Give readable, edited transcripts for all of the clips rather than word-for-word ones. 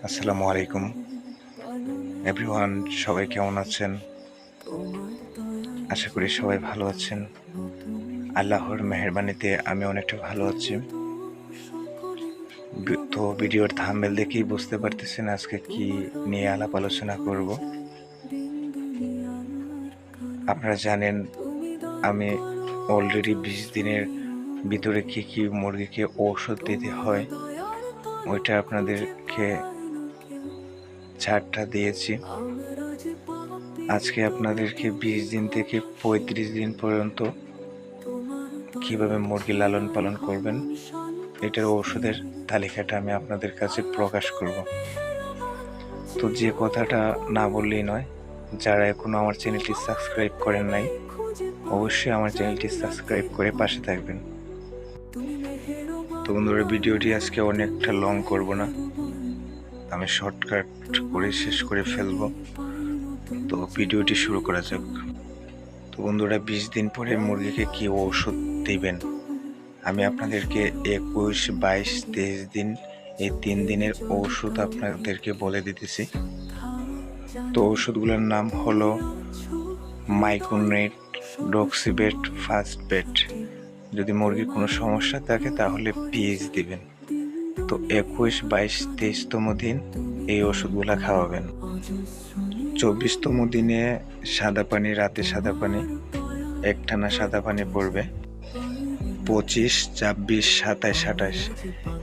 আসসালামু আলাইকুম এভরিওয়ান, সবাই কেমন আছেন? আশা করি সবাই ভালো আছেন। আল্লাহর মেহেরবানিতে আমি অনেকটা ভালো আছি। তো ভিডিওর থাম্বনেল দেখেই বুঝতে পারতেছেন আজকে কি নিয়ে আলাপ আলোচনা করব। আপনারা জানেন আমি অলরেডি 20 দিনের ভিতরে কি মুরগিকে ঔষধ দিতে হয় ওইটা আপনাদেরকে ছাড়টা দিয়েছি। আজকে আপনাদেরকে 20 দিন থেকে 35 দিন পর্যন্ত কিভাবে মুরগি লালন পালন করবেন এটার ঔষধের তালিকাটা আমি আপনাদের কাছে প্রকাশ করব। তো যে কথাটা না বললেই নয়, যারা এখনো আমার চ্যানেলটি সাবস্ক্রাইব করেন নাই অবশ্যই আমার চ্যানেলটি সাবস্ক্রাইব করে পাশে থাকবেন। তো বন্ধুরা, ভিডিওটি আজকে অনেকটা লং করব না, আমি শর্টকাট করে শেষ করে ফেলব। তো ভিডিওটি শুরু করা যাক। তো বন্ধুরা, 20 দিন পরে মুরগিকে কি ঔষধ দিবেন আমি আপনাদেরকে 21, 22, 23 দিন এই 3 দিনের ঔষধ আপনাদেরকে বলে দিতেছি। তো ঔষধগুলোর নাম হলো মাইক্রোনেট, ডক্সিবেট, ফার্স্ট বেট। যদি মুরগির কোনো সমস্যা থাকে তাহলে পিএইচ দিবেন। তো 21, 22, 23তম দিন এই ওষুধগুলা খাওয়াবেন। 24তম দিনে সাদা পানি, রাতে সাদা পানি, একটানা সাদা পানি পড়বে। 25, 26, 27, 28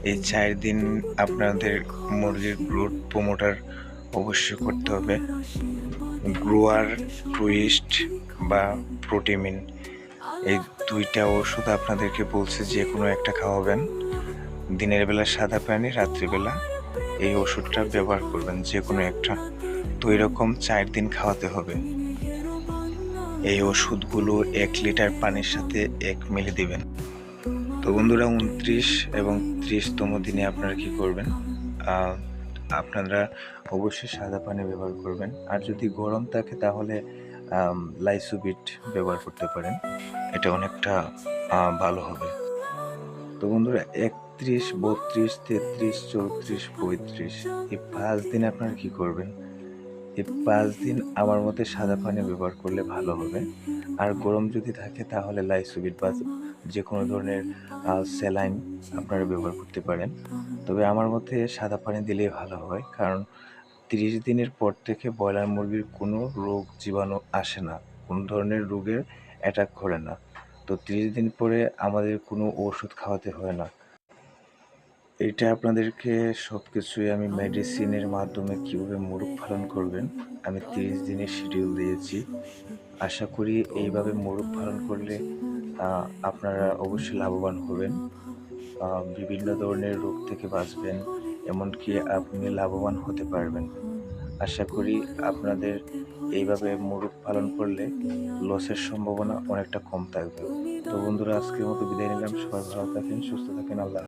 এই 4 দিন আপনাদের মুরগির গ্রোথ প্রমোটার অবশ্যই করতে হবে। গ্রোয়ার, টুইস্ট বা প্রোটিমিন এই 2টা ওষুধ আপনাদেরকে বলছে যে কোনো একটা খাওয়াবেন। দিনের বেলা সাদা পানি, রাত্রিবেলা এই ওষুধটা ব্যবহার করবেন যে কোনো একটা। তো এরকম 4 দিন খাওয়াতে হবে। এই ওষুধগুলো 1 লিটার পানির সাথে 1 মিলি দিবেন। তো বন্ধুরা, 29 এবং 30তম দিনে আপনারা কি করবেন, আপনারা অবশ্যই সাদা পানি ব্যবহার করবেন। আর যদি গরম থাকে তাহলে লাইসোবিট ব্যবহার করতে পারেন, এটা অনেকটা ভালো হবে। তো বন্ধুরা, 31, 32, 33, 34, 35 এই 5 দিন আপনারা কি করবেন, এই 5 দিন আমার মতে সাদা পানি ব্যবহার করলে ভালো হবে। আর গরম যদি থাকে তাহলে লাইসোবিট বা যে কোনো ধরনের স্যালাইন আপনারা ব্যবহার করতে পারেন। তবে আমার মতে সাদা পানি দিলেই ভালো হয়, কারণ 30 দিনের পর থেকে ব্রয়লার মুরগির কোনো রোগ জীবাণু আসে না, কোনো ধরনের রোগের অ্যাটাক করে না। তো 30 দিন পরে আমাদের কোনো ওষুধ খাওয়াতে হয় না। এটা আপনাদেরকে সব কিছুই আমি মেডিসিনের মাধ্যমে কীভাবে মোরগ পালন করবেন আমি 30 দিনের শিডিউল দিয়েছি। আশা করি এইভাবে মোরগ পালন করলে আপনারা অবশ্যই লাভবান হবেন, বিভিন্ন ধরনের রোগ থেকে বাঁচবেন, এমনকি আপনি লাভবান হতে পারবেন। আশা করি আপনাদের এইভাবে মোরগ পালন করলে লসের সম্ভাবনা অনেকটা কম থাকবে। তো বন্ধুরা, আজকের মতো বিদায় নিলাম। সবাই ভালো থাকেন, সুস্থ থাকেন। আল্লাহ।